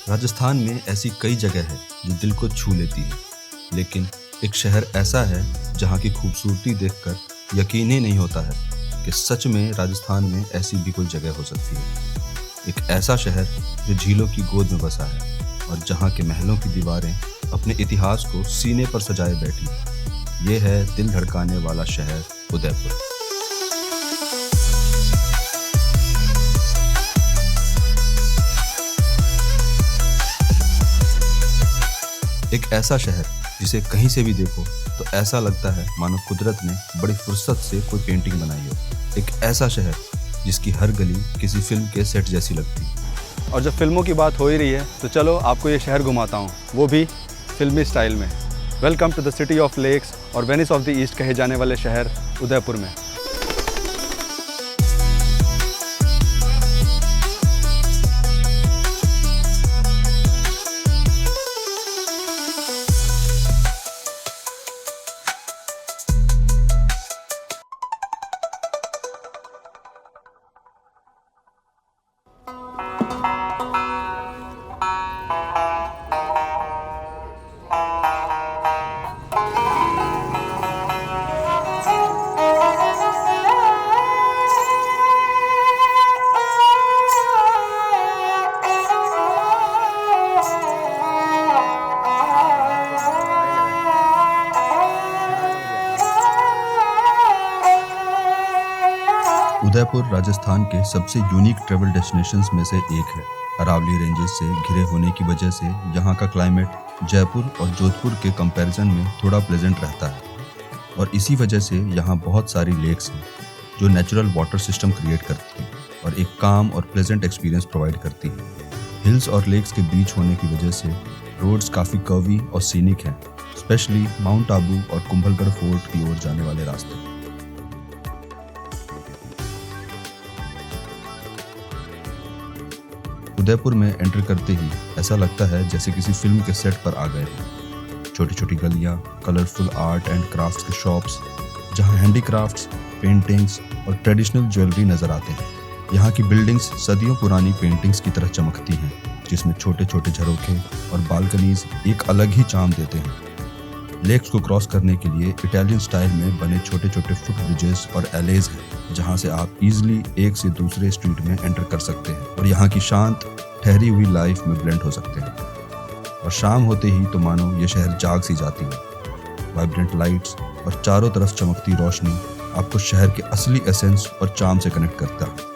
राजस्थान में ऐसी कई जगह है जो दिल को छू लेती है, लेकिन एक शहर ऐसा है जहाँ की खूबसूरती देखकर यकीन ही नहीं होता है कि सच में राजस्थान में ऐसी भी कोई जगह हो सकती है। एक ऐसा शहर जो झीलों की गोद में बसा है और जहाँ के महलों की दीवारें अपने इतिहास को सीने पर सजाए बैठी। ये है दिल धड़काने वाला शहर उदयपुर। एक ऐसा शहर जिसे कहीं से भी देखो तो ऐसा लगता है मानो कुदरत ने बड़ी फुर्सत से कोई पेंटिंग बनाई हो। एक ऐसा शहर जिसकी हर गली किसी फिल्म के सेट जैसी लगती है। और जब फिल्मों की बात हो ही रही है तो चलो आपको ये शहर घुमाता हूँ, वो भी फिल्मी स्टाइल में। Welcome to the city of lakes और वेनिस ऑफ द ईस्ट कहे जाने वाले शहर उदयपुर में। उदयपुर राजस्थान के सबसे यूनिक ट्रैवल डेस्टिनेशंस में से एक है। अरावली रेंजेस से घिरे होने की वजह से यहाँ का क्लाइमेट जयपुर और जोधपुर के कंपैरिजन में थोड़ा प्लेजेंट रहता है और इसी वजह से यहाँ बहुत सारी लेक्स हैं जो नेचुरल वाटर सिस्टम क्रिएट करती हैं और एक काम और प्लेजेंट एक्सपीरियंस प्रोवाइड करती है। हिल्स और लेक्स के बीच होने की वजह से रोड्स काफ़ी कर्वी और सीनिक हैं, स्पेशली माउंट आबू और कुंभलगढ़ फोर्ट की ओर जाने वाले रास्ते। उदयपुर में एंटर करते ही ऐसा लगता है जैसे किसी फिल्म के सेट पर आ गए हैं। छोटी छोटी गलियां, कलरफुल आर्ट एंड क्राफ्ट्स के शॉप्स, जहां हैंडीक्राफ्ट्स, पेंटिंग्स और ट्रेडिशनल ज्वेलरी नजर आते हैं। यहाँ की बिल्डिंग्स सदियों पुरानी पेंटिंग्स की तरह चमकती हैं, जिसमें छोटे छोटे झरोखे और बालकनीज एक अलग ही चार्म देते हैं। लेक्स को क्रॉस करने के लिए इटालियन स्टाइल में बने छोटे छोटे फुट ब्रिजेस और एलेज हैं, जहां से आप इजीली एक से दूसरे स्ट्रीट में एंटर कर सकते हैं और यहाँ की शांत ठहरी हुई लाइफ में ब्लेंड हो सकते हैं। और शाम होते ही तो मानो ये शहर जाग सी जाती है। वाइब्रेंट लाइट्स और चारों तरफ चमकती रोशनी आपको शहर के असली एसेंस और चार्म से कनेक्ट करता है।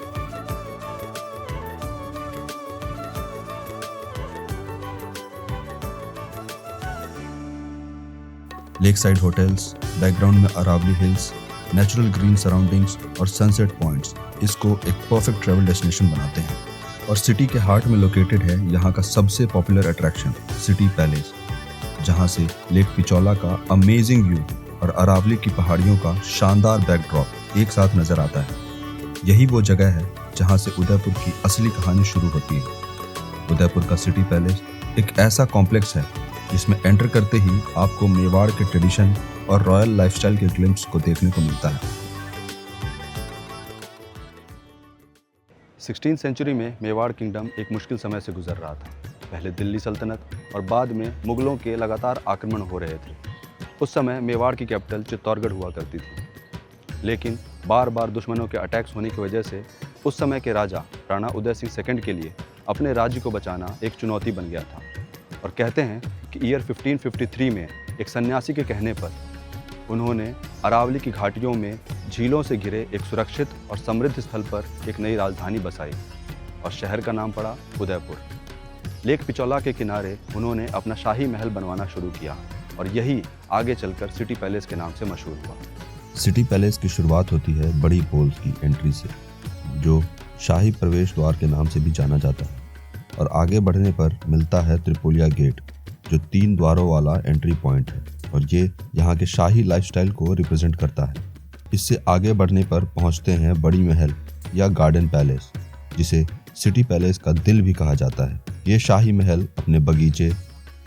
लेक साइड होटल्स, बैकग्राउंड में Aravalli hills, natural green surroundings और सनसेट पॉइंट्स इसको एक परफेक्ट ट्रैवल डेस्टिनेशन बनाते हैं। और सिटी के हार्ट में लोकेटेड है यहाँ का सबसे पॉपुलर अट्रैक्शन सिटी पैलेस, जहाँ से लेक पिचौला का अमेजिंग व्यू और अरावली की पहाड़ियों का शानदार बैकड्रॉप एक साथ नजर आता है। यही वो जगह है जहाँ से उदयपुर की असली कहानी शुरू होती है। उदयपुर का सिटी पैलेस एक ऐसा कॉम्प्लेक्स है जिसमें एंटर करते ही आपको मेवाड़ के ट्रेडिशन और रॉयल लाइफस्टाइल के ग्लिम्स को देखने को मिलता है। 16वीं सेंचुरी में मेवाड़ किंगडम एक मुश्किल समय से गुजर रहा था। पहले दिल्ली सल्तनत और बाद में मुगलों के लगातार आक्रमण हो रहे थे। उस समय मेवाड़ की कैपिटल चित्तौड़गढ़ हुआ करती थी, लेकिन बार बार दुश्मनों के अटैक्स होने की वजह से उस समय के राजा राणा उदय सिंह सेकंड के लिए अपने राज्य को बचाना एक चुनौती बन गया था। और कहते हैं कि ईयर 1553 में एक सन्यासी के कहने पर उन्होंने अरावली की घाटियों में झीलों से घिरे एक सुरक्षित और समृद्ध स्थल पर एक नई राजधानी बसाई और शहर का नाम पड़ा उदयपुर। लेक पिचौला के किनारे उन्होंने अपना शाही महल बनवाना शुरू किया और यही आगे चलकर सिटी पैलेस के नाम से मशहूर हुआ। सिटी पैलेस की शुरुआत होती है बड़ी पोल की एंट्री से, जो शाही प्रवेश द्वार के नाम से भी जाना जाता है, और आगे बढ़ने पर मिलता है त्रिपोलिया गेट, जो 3 द्वारों वाला एंट्री पॉइंट है और ये यहाँ के शाही लाइफस्टाइल को रिप्रेजेंट करता है। इससे आगे बढ़ने पर पहुँचते हैं बड़ी महल या गार्डन पैलेस, जिसे सिटी पैलेस का दिल भी कहा जाता है। ये शाही महल अपने बगीचे,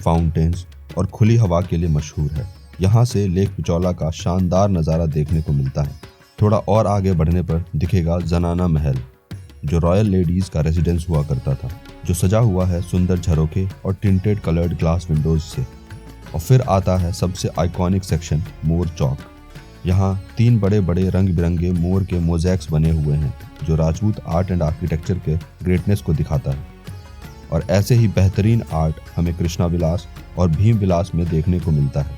फाउंटेन्स और खुली हवा के लिए मशहूर है। यहाँ से लेक पिचौला का शानदार नज़ारा देखने को मिलता है। थोड़ा और आगे बढ़ने पर दिखेगा जनाना महल, जो रॉयल लेडीज़ का रेजिडेंस हुआ करता था। जो सजा हुआ है सुंदर झरोखे और टिंटेड कलर्ड ग्लास विंडोज से। और फिर आता है सबसे आइकॉनिक सेक्शन, मोर चौक। यहाँ 3 बड़े बड़े रंग बिरंगे मोर के मोज़ैक्स बने हुए हैं जो राजपूत आर्ट एंड आर्किटेक्चर के ग्रेटनेस को दिखाता है। और ऐसे ही बेहतरीन आर्ट हमें कृष्णा विलास और भीम विलास में देखने को मिलता है,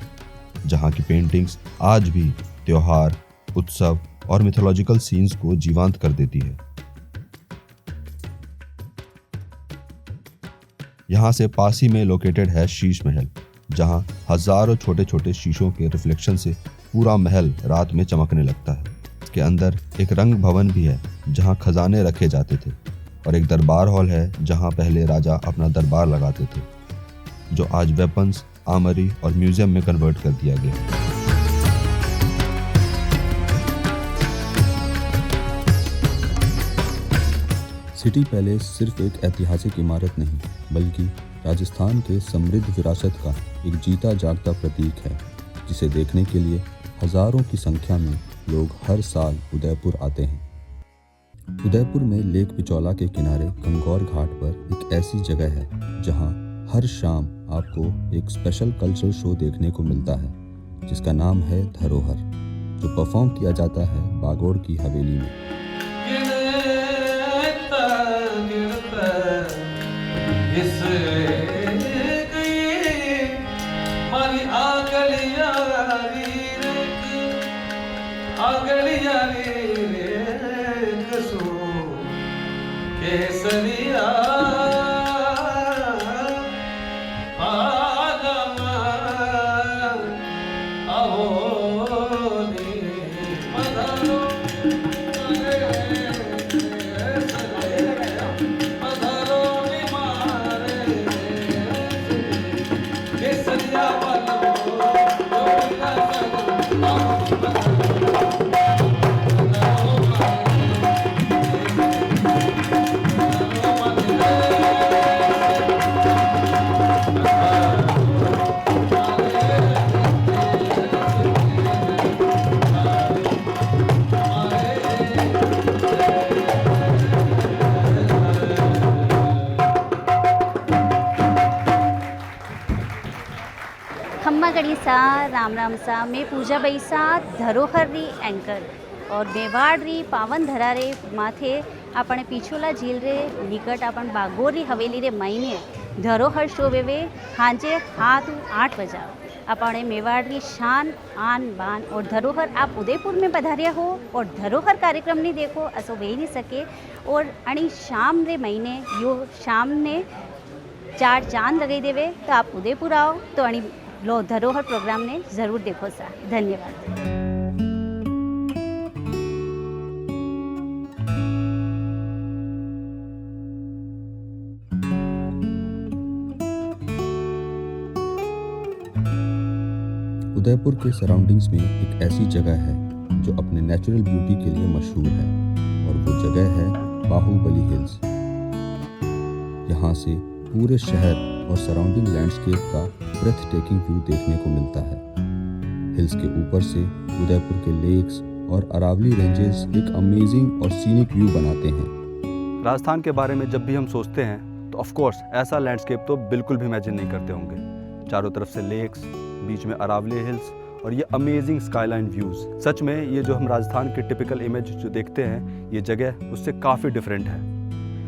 जहाँ की पेंटिंग्स आज भी त्योहार, उत्सव और मिथोलॉजिकल सीन्स को जीवंत कर देती है। यहाँ से पास ही में लोकेटेड है शीश महल, जहाँ हजारों छोटे छोटे शीशों के रिफ्लेक्शन से पूरा महल रात में चमकने लगता है। इसके अंदर एक रंग भवन भी है जहाँ खजाने रखे जाते थे, और एक दरबार हॉल है जहाँ पहले राजा अपना दरबार लगाते थे, जो आज वेपन्स, आर्मरी और म्यूजियम में कन्वर्ट कर दिया गया। सिटी पैलेस सिर्फ एक ऐतिहासिक इमारत नहीं, बल्कि राजस्थान के समृद्ध विरासत का एक जीता जागता प्रतीक है, जिसे देखने के लिए हजारों की संख्या में लोग हर साल उदयपुर आते हैं। उदयपुर में लेक पिचौला के किनारे गंगौर घाट पर एक ऐसी जगह है जहां हर शाम आपको एक स्पेशल कल्चरल शो देखने को मिलता है, जिसका नाम है धरोहर, जो परफॉर्म किया जाता है बागोड़ की हवेली में। खम्मा गड़ी सा राम राम सा मैं पूजा बई सा धरोहर री एंकर और मेवाड़ री पावन धरा रे माथे આપણે પીછોલા झील रे निकट अपन बागोर री हवेली रे महीने धरोहर शो वेवे हांजे 7-8 बजा अपने मेवाड़ री शान आन बान और धरोहर आप उदयपुर में पधारिया हो और धरोहर कार्यक्रम नहीं देखो असो वे नहीं सके। और अणी शाम रे महीने यो शाम ने 4 चांद लगाई देवे तो आप उदयपुर आओ तो अणी लो धरोहर प्रोग्राम ने ज़रूर देखो सा। धन्यवाद। उदयपुर के सराउंडिंग्स में एक ऐसी जगह है जो अपने नेचुरल ब्यूटी के लिए मशहूर है, और वो जगह है बाहुबली हिल्स। यहाँ से पूरे शहर और सराउंडिंग लैंडस्केप का ब्रेथ टेकिंग व्यू देखने को मिलता है। हिल्स के ऊपर से उदयपुर के लेक्स और अरावली रेंजेस एक अमेजिंग और सीनिक व्यू बनाते हैं। राजस्थान के बारे में जब भी हम सोचते हैं तो ऑफ कोर्स ऐसा लैंडस्केप तो बिल्कुल भी इमेजिन नहीं करते होंगे। चारों तरफ से लेक्स, बीच में अरावली हिल्स और ये अमेजिंग स्काईलाइन व्यूज़। सच में ये जो हम राजस्थान के टिपिकल इमेज जो देखते हैं, ये जगह उससे काफ़ी डिफरेंट है।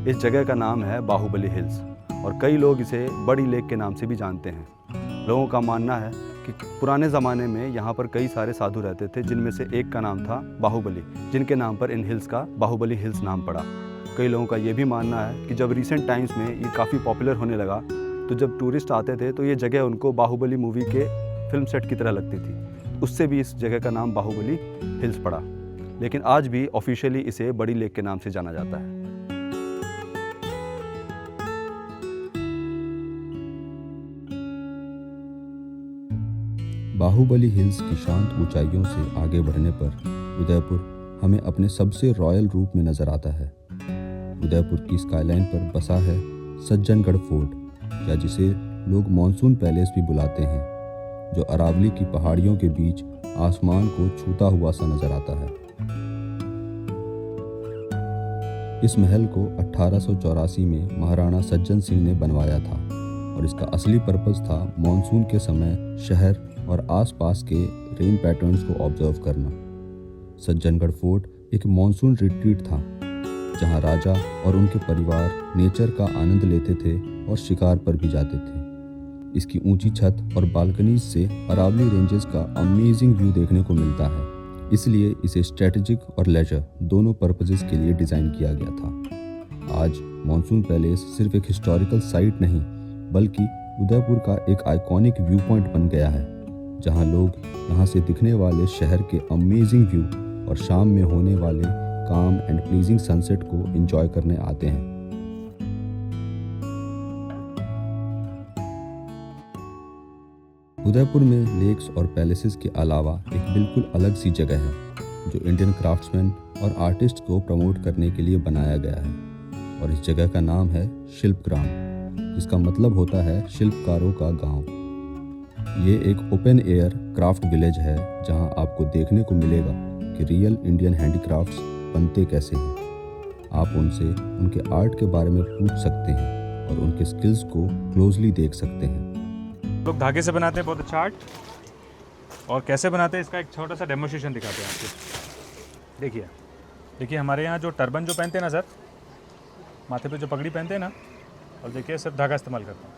इस जगह का नाम है बाहुबली हिल्स और कई लोग इसे बड़ी लेक के नाम से भी जानते हैं। लोगों का मानना है कि पुराने ज़माने में यहाँ पर कई सारे साधु रहते थे, जिनमें से एक का नाम था बाहुबली, जिनके नाम पर इन हिल्स का बाहुबली हिल्स नाम पड़ा। कई लोगों का ये भी मानना है कि जब रिसेंट टाइम्स में ये काफ़ी पॉपुलर होने लगा तो जब टूरिस्ट आते थे तो ये जगह उनको बाहुबली मूवी के फिल्म सेट की तरह लगती थी, उससे भी इस जगह का नाम बाहुबली हिल्स पड़ा। लेकिन आज भी ऑफिशियली इसे बड़ी लेक के नाम से जाना जाता है। बाहुबली हिल्स की शांत ऊंचाइयों से आगे बढ़ने पर उदयपुर हमें अपने सबसे रॉयल रूप में नजर आता है। उदयपुर की स्काईलाइन पर बसा है सज्जनगढ़ फोर्ट, या जिसे लोग मॉनसून पैलेस भी बुलाते हैं, जो अरावली की पहाड़ियों के बीच आसमान को छूता हुआ सा नजर आता है। इस महल को 1884 में महाराणा सज्जन सिंह ने बनवाया था और इसका असली पर्पस था मॉनसून के समय शहर और आसपास के रेन पैटर्न्स को ऑब्जर्व करना। सज्जनगढ़ फोर्ट एक मॉनसून रिट्रीट था जहां राजा और उनके परिवार नेचर का आनंद लेते थे और शिकार पर भी जाते थे। इसकी ऊंची छत और बालकनीज से अरावली रेंजेस का अमेजिंग व्यू देखने को मिलता है, इसलिए इसे स्ट्रेटेजिक और लेजर दोनों पर्पसेस के लिए डिज़ाइन किया गया था। आज मॉनसून पैलेस सिर्फ एक हिस्टोरिकल साइट नहीं बल्कि उदयपुर का एक आइकॉनिक व्यू पॉइंट बन गया है, जहां लोग यहां से दिखने वाले शहर के अमेजिंग व्यू और शाम में होने वाले काम एंड प्लीजिंग सनसेट को एंजॉय करने आते हैं। उदयपुर में लेक्स और पैलेसेस के अलावा एक बिल्कुल अलग सी जगह है जो इंडियन क्राफ्ट्समैन और आर्टिस्ट को प्रमोट करने के लिए बनाया गया है और इस जगह का नाम है शिल्पग्राम, जिसका मतलब होता है शिल्पकारों का गांव। ये एक ओपन एयर क्राफ्ट विलेज है जहां आपको देखने को मिलेगा कि रियल इंडियन हैंडीक्राफ्ट्स बनते कैसे हैं। आप उनसे उनके आर्ट के बारे में पूछ सकते हैं और उनके स्किल्स को क्लोजली देख सकते हैं। लोग धागे से बनाते हैं बहुत अच्छा आर्ट, और कैसे बनाते हैं इसका एक छोटा सा डेमोन्स्ट्रेशन दिखाते हैं आपको। देखिए हमारे यहाँ जो टर्बन जो पहनते हैं ना सर, माथे पे जो पगड़ी पहनते हैं ना, और देखिए सिर्फ धागा इस्तेमाल करता हूँ।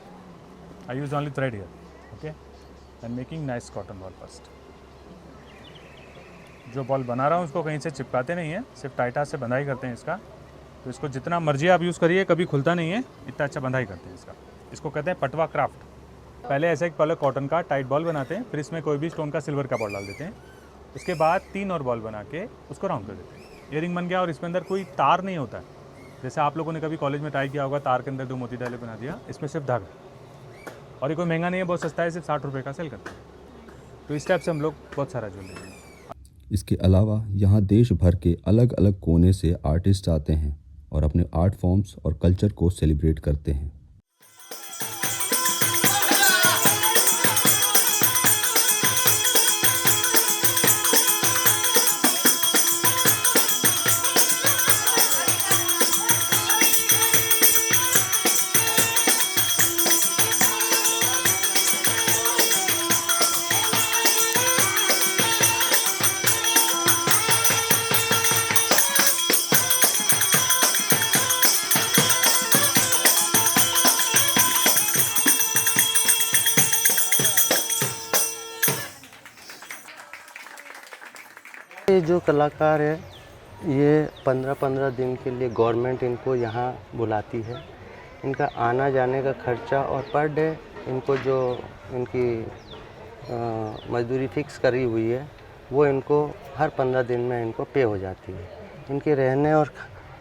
I use only thread here, okay, and making nice cotton ball first. जो बॉल बना रहा हूँ उसको कहीं से चिपकाते नहीं है, सिर्फ टाइटा से बंधाई करते हैं इसका। तो इसको जितना मर्जी आप यूज़ करिए कभी खुलता नहीं है, इतना अच्छा बंधाई करते हैं इसका। इसको कहते हैं पटवा क्राफ्ट। पहले ऐसे एक पहले कॉटन का टाइट बॉल बनाते हैं, फिर इसमें कोई भी स्टोन का सिल्वर का बॉल डाल देते हैं। उसके बाद 3 और बॉल बना के उसको राउंड कर देते हैं। ईयरिंग बन गया और इसके अंदर कोई तार नहीं होता है। जैसे आप लोगों ने कभी कॉलेज में ट्राई किया होगा, तार के अंदर 2 मोती डाले बना दिया, इसमें सिर्फ धागा। और ये कोई महंगा नहीं है, बहुत सस्ता है, सिर्फ 60 रुपये का सेल करते हैं। तो इस टाइप से हम लोग बहुत सारा ज्वेलरी लेते हैं। इसके अलावा यहाँ देश भर के अलग अलग कोने से आर्टिस्ट आते हैं और अपने आर्ट फॉर्म्स और कल्चर को सेलिब्रेट करते हैं। ये जो कलाकार है ये 15-15 दिन के लिए गवर्नमेंट इनको यहाँ बुलाती है। इनका आना जाने का खर्चा और पर डे इनको जो इनकी मजदूरी फिक्स करी हुई है वो इनको हर 15 दिन में इनको पे हो जाती है। इनके रहने और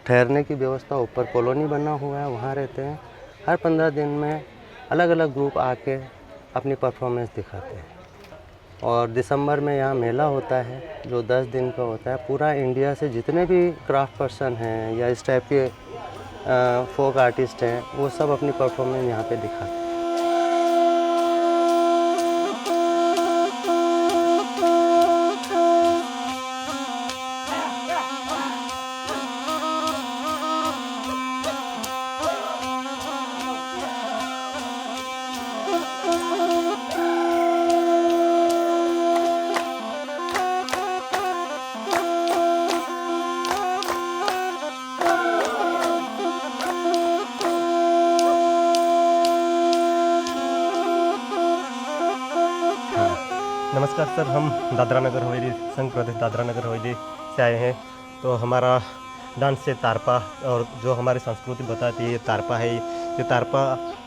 ठहरने की व्यवस्था ऊपर कॉलोनी बना हुआ है, वहाँ रहते हैं। हर 15 दिन में अलग अलग ग्रुप आके अपनी परफॉर्मेंस दिखाते हैं। और दिसंबर में यहाँ मेला होता है जो 10 दिन का होता है। पूरा इंडिया से जितने भी क्राफ्ट पर्सन हैं या इस टाइप के फोक आर्टिस्ट हैं वो सब अपनी परफॉर्मेंस यहाँ पे दिखाते हैं। नमस्कार सर, हम दादरा नगर हवेली संघ प्रदेश दादरा नगर हवेली से आए हैं। तो हमारा डांस से तारपा, और जो हमारी संस्कृति बताती है ये तारपा है। ये तारपा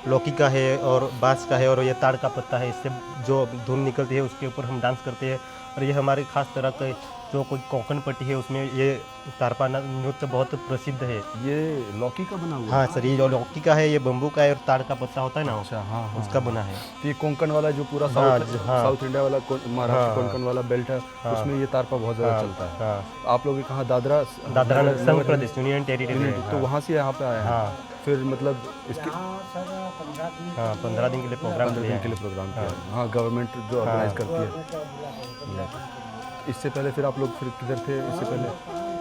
लौकी का है और बांस का है, और ये ताड़ का पत्ता है। इससे जो धुन निकलती है उसके ऊपर हम डांस करते हैं। और ये हमारी खास तरह का जो कोई कोंकण पट्टी है उसमें ये तारपा नृत्य बहुत प्रसिद्ध है। ये लौकी का बना हुआ हाँ सर, ये जो लौकी का है, ये बम्बू का है, और ताड़ का पत्ता होता है ना, अच्छा, हाँ, उसका बना है। तो ये कोंकण वाला जो पूरा हाँ, साउथ इंडिया वाला महाराष्ट्र कोंकण वाला बेल्ट है, उसमें ये तारपा बहुत ज़्यादा चलता है। आप लोग कहाँ दादरा संघ प्रदेश यूनियन टेरिटरी, तो वहाँ से यहाँ पे आए हैं। हाँ, फिर मतलब इसके 15 दिन के लिए प्रोग्राम 15 दिन के लिए प्रोग्राम किया। हाँ, गवर्नमेंट जो ऑर्गेनाइज करती है। इससे पहले फिर आप लोग फिर किधर थे इससे पहले?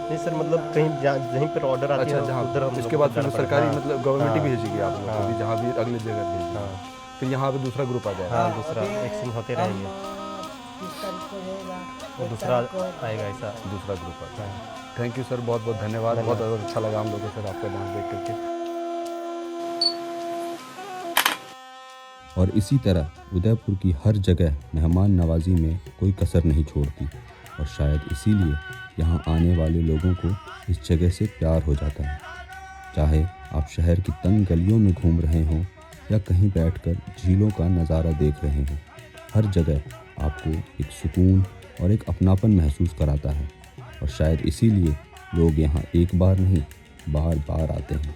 नहीं सर, मतलब कहीं जहीं पर ऑर्डर आती अच्छा, है जहाँ उधर हम इसके लोगों बाद को फिर जाना सरकारी पड़ेगा। मतलब गवर्नमेंट ही हाँ। भेजेगी आप लोगों को भी, जहाँ भी अगले जगह भेजेगी। हाँ फिर यहाँ पे दूसरा ग्रुप आ जाएगा। हाँ, दूसरा एक्सचेंज होते रहेंगे, वो दूसरा आएगा ऐसा। दूसरा ग्रुप आ जाएगा। थैंक यू सर, बहुत बहुत धन्यवाद। बहुत अच्छा लगा हम लोगों से आपका डांस देख करके। और इसी तरह उदयपुर की हर जगह मेहमान नवाजी में कोई कसर नहीं छोड़ती, और शायद इसीलिए यहाँ आने वाले लोगों को इस जगह से प्यार हो जाता है। चाहे आप शहर की तंग गलियों में घूम रहे हों या कहीं बैठकर झीलों का नज़ारा देख रहे हों, हर जगह आपको एक सुकून और एक अपनापन महसूस कराता है, और शायद इसीलिए लोग यहाँ एक बार नहीं बार बार आते हैं।